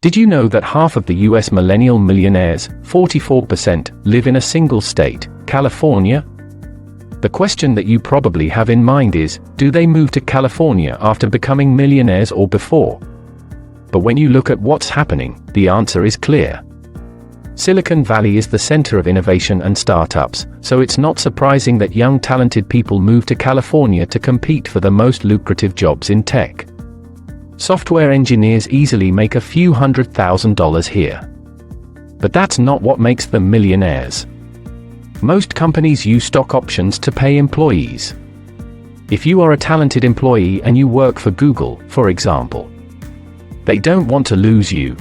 Did you know that half of the US millennial millionaires, 44%, live in a single state, California? The question that you probably have in mind is, do they move to California after becoming millionaires or before? But when you look at what's happening, the answer is clear. Silicon Valley is the center of innovation and startups, so it's not surprising that young talented people move to California to compete for the most lucrative jobs in tech. Software engineers easily make a few $100,000 here. But that's not what makes them millionaires. Most companies use stock options to pay employees. If you are a talented employee and you work for Google, for example, they don't want to lose you.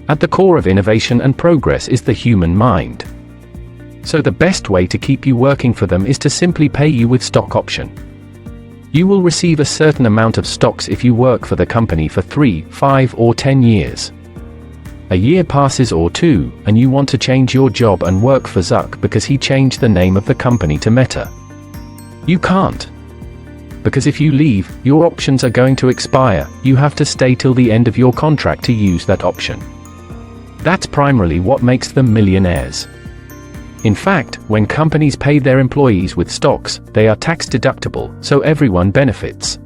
At the core of innovation and progress is the human mind. So the best way to keep you working for them is to simply pay you with stock option. You will receive a certain amount of stocks if you work for the company for 3, 5, or 10 years. A year passes or two, and you want to change your job and work for Zuck because he changed the name of the company to Meta. You can't. Because if you leave, your options are going to expire. You have to stay till the end of your contract to use that option. That's primarily what makes them millionaires. In fact, when companies pay their employees with stocks, they are tax deductible, so everyone benefits.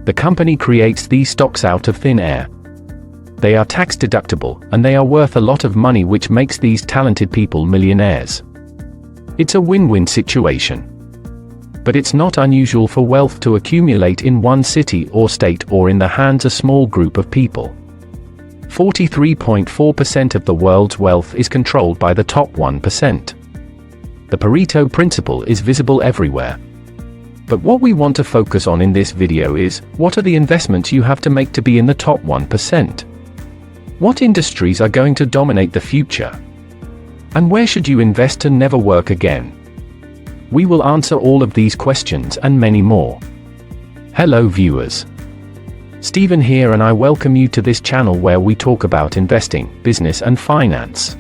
The company creates these stocks out of thin air. They are tax deductible, and they are worth a lot of money, which makes these talented people millionaires. It's a win-win situation. But it's not unusual for wealth to accumulate in one city or state or in the hands of a small group of people. 43.4% of the world's wealth is controlled by the top 1%. The Pareto principle is visible everywhere. But what we want to focus on in this video is, what are the investments you have to make to be in the top 1%? What industries are going to dominate the future? And where should you invest to never work again? We will answer all of these questions and many more. Hello viewers. Stephen here, and I welcome you to this channel where we talk about investing, business and finance.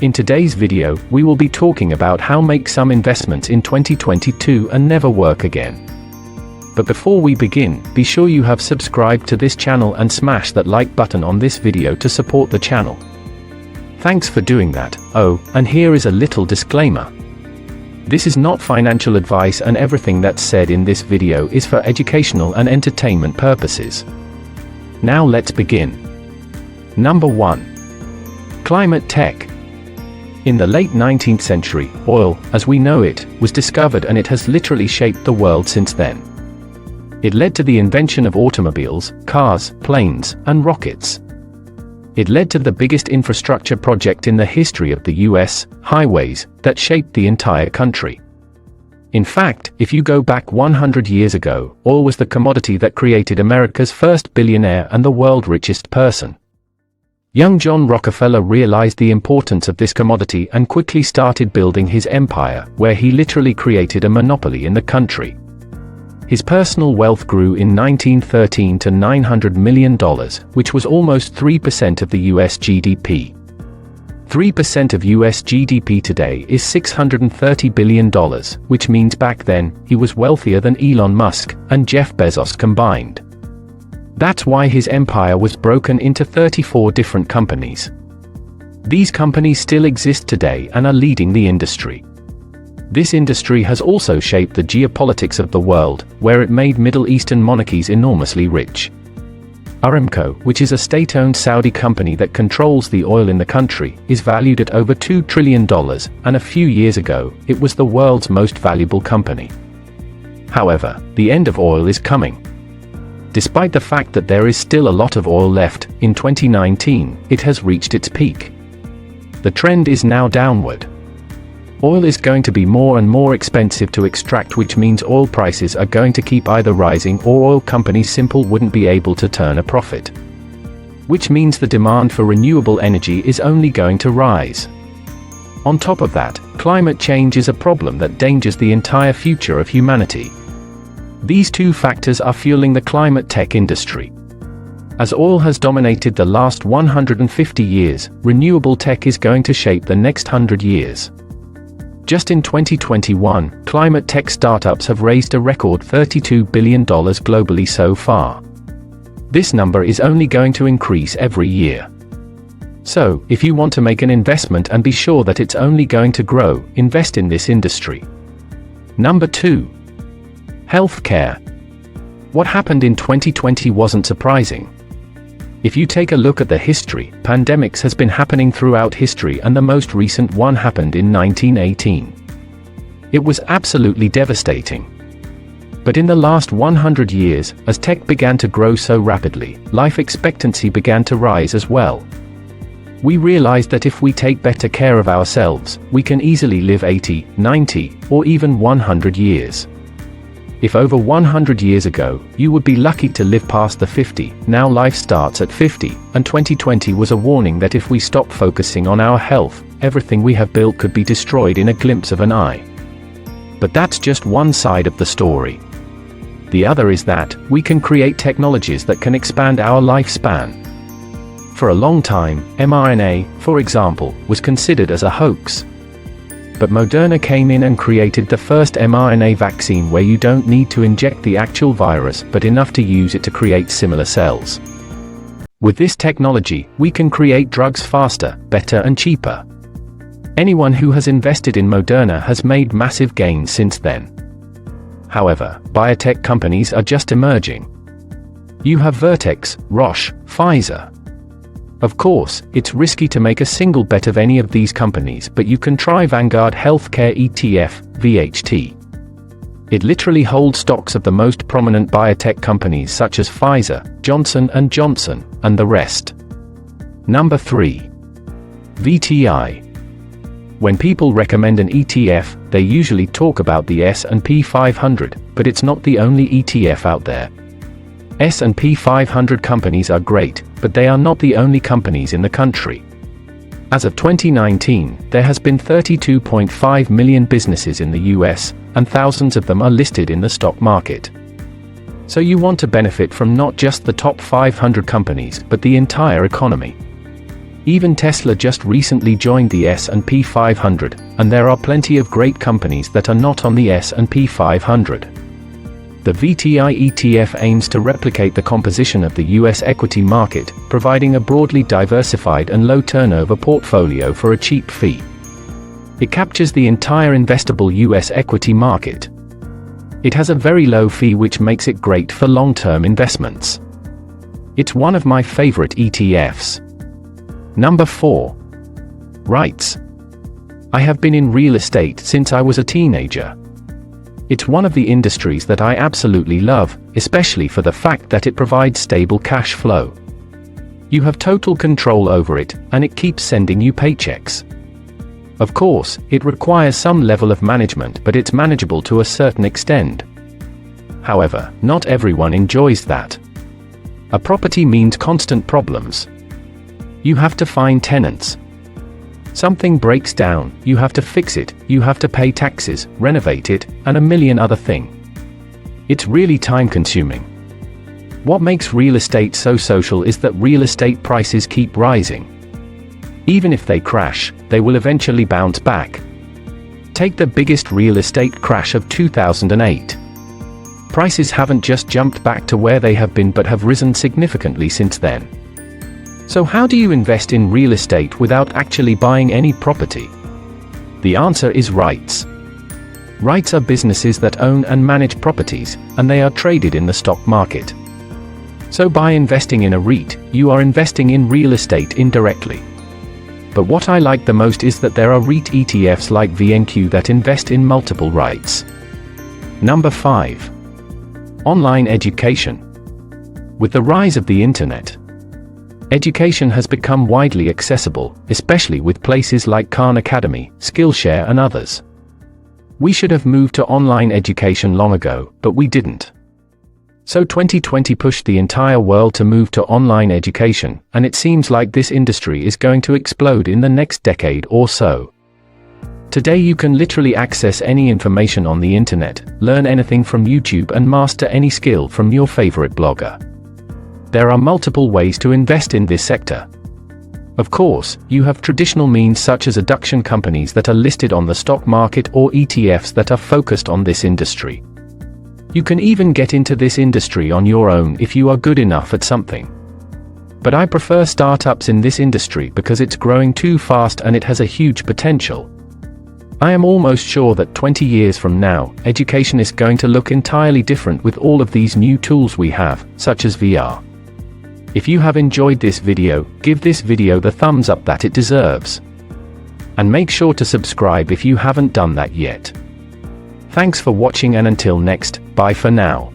In today's video, we will be talking about how to make some investments in 2022 and never work again. But before we begin, be sure you have subscribed to this channel and smash that like button on this video to support the channel. Thanks for doing that. Oh, and here is a little disclaimer. This is not financial advice, and everything that's said in this video is for educational and entertainment purposes. Now let's begin. Number 1. Climate tech. In the late 19th century, oil, as we know it, was discovered, and it has literally shaped the world since then. It led to the invention of automobiles, cars, planes, and rockets. It led to the biggest infrastructure project in the history of the US, highways, that shaped the entire country. In fact, if you go back 100 years ago, oil was the commodity that created America's first billionaire and the world's richest person. Young John Rockefeller realized the importance of this commodity and quickly started building his empire, where he literally created a monopoly in the country. His personal wealth grew in 1913 to $900 million, which was almost 3% of the US GDP. 3% of US GDP today is $630 billion, which means back then, he was wealthier than Elon Musk and Jeff Bezos combined. That's why his empire was broken into 34 different companies. These companies still exist today and are leading the industry. This industry has also shaped the geopolitics of the world, where it made Middle Eastern monarchies enormously rich. Aramco, which is a state-owned Saudi company that controls the oil in the country, is valued at over $2 trillion, and a few years ago, it was the world's most valuable company. However, the end of oil is coming. Despite the fact that there is still a lot of oil left, in 2019, it has reached its peak. The trend is now downward. Oil is going to be more and more expensive to extract, which means oil prices are going to keep either rising, or oil companies simply wouldn't be able to turn a profit. Which means the demand for renewable energy is only going to rise. On top of that, climate change is a problem that endangers the entire future of humanity. These two factors are fueling the climate tech industry. As oil has dominated the last 150 years, renewable tech is going to shape the next 100 years. Just in 2021, climate tech startups have raised a record $32 billion globally so far. This number is only going to increase every year. So, if you want to make an investment and be sure that it's only going to grow, invest in this industry. Number 2. Healthcare. What happened in 2020 wasn't surprising. If you take a look at the history, pandemics has been happening throughout history, and the most recent one happened in 1918. It was absolutely devastating. But in the last 100 years, as tech began to grow so rapidly, life expectancy began to rise as well. We realized that if we take better care of ourselves, we can easily live 80, 90, or even 100 years. If over 100 years ago, you would be lucky to live past the 50, now life starts at 50, and 2020 was a warning that if we stop focusing on our health, everything we have built could be destroyed in a glimpse of an eye. But that's just one side of the story. The other is that we can create technologies that can expand our lifespan. For a long time, mRNA, for example, was considered as a hoax. But Moderna came in and created the first mRNA vaccine where you don't need to inject the actual virus but enough to use it to create similar cells. With this technology, we can create drugs faster, better and cheaper. Anyone who has invested in Moderna has made massive gains since then. However, biotech companies are just emerging. You have Vertex, Roche, Pfizer. Of course, it's risky to make a single bet of any of these companies, but you can try Vanguard Healthcare ETF, VHT. It literally holds stocks of the most prominent biotech companies such as Pfizer, Johnson & Johnson, and the rest. Number 3. VTI. When people recommend an ETF, they usually talk about the S&P 500, but it's not the only ETF out there. S&P 500 companies are great, but they are not the only companies in the country. As of 2019, there has been 32.5 million businesses in the US, and thousands of them are listed in the stock market. So you want to benefit from not just the top 500 companies, but the entire economy. Even Tesla just recently joined the S&P 500, and there are plenty of great companies that are not on the S&P 500. The VTI ETF aims to replicate the composition of the US equity market, providing a broadly diversified and low-turnover portfolio for a cheap fee. It captures the entire investable US equity market. It has a very low fee, which makes it great for long-term investments. It's one of my favorite ETFs. Number 4. REITs. I have been in real estate since I was a teenager. It's one of the industries that I absolutely love, especially for the fact that it provides stable cash flow. You have total control over it, and it keeps sending you paychecks. Of course, it requires some level of management, but it's manageable to a certain extent. However, not everyone enjoys that. A property means constant problems. You have to find tenants. Something breaks down, you have to fix it, you have to pay taxes, renovate it, and a million other things. It's really time-consuming. What makes real estate so social is that real estate prices keep rising. Even if they crash, they will eventually bounce back. Take the biggest real estate crash of 2008. Prices haven't just jumped back to where they have been, but have risen significantly since then. So how do you invest in real estate without actually buying any property? The answer is REITs. REITs are businesses that own and manage properties, and they are traded in the stock market. So by investing in a REIT, you are investing in real estate indirectly. But what I like the most is that there are REIT ETFs like VNQ that invest in multiple REITs. Number 5. Online education. With the rise of the internet, education has become widely accessible, especially with places like Khan Academy, Skillshare and others. We should have moved to online education long ago, but we didn't. So 2020 pushed the entire world to move to online education, and it seems like this industry is going to explode in the next decade or so. Today you can literally access any information on the internet, learn anything from YouTube and master any skill from your favorite blogger. There are multiple ways to invest in this sector. Of course, you have traditional means such as adduction companies that are listed on the stock market or ETFs that are focused on this industry. You can even get into this industry on your own if you are good enough at something. But I prefer startups in this industry because it's growing too fast and it has a huge potential. I am almost sure that 20 years from now, education is going to look entirely different with all of these new tools we have, such as VR. If you have enjoyed this video, give this video the thumbs up that it deserves. And make sure to subscribe if you haven't done that yet. Thanks for watching, and until next, bye for now.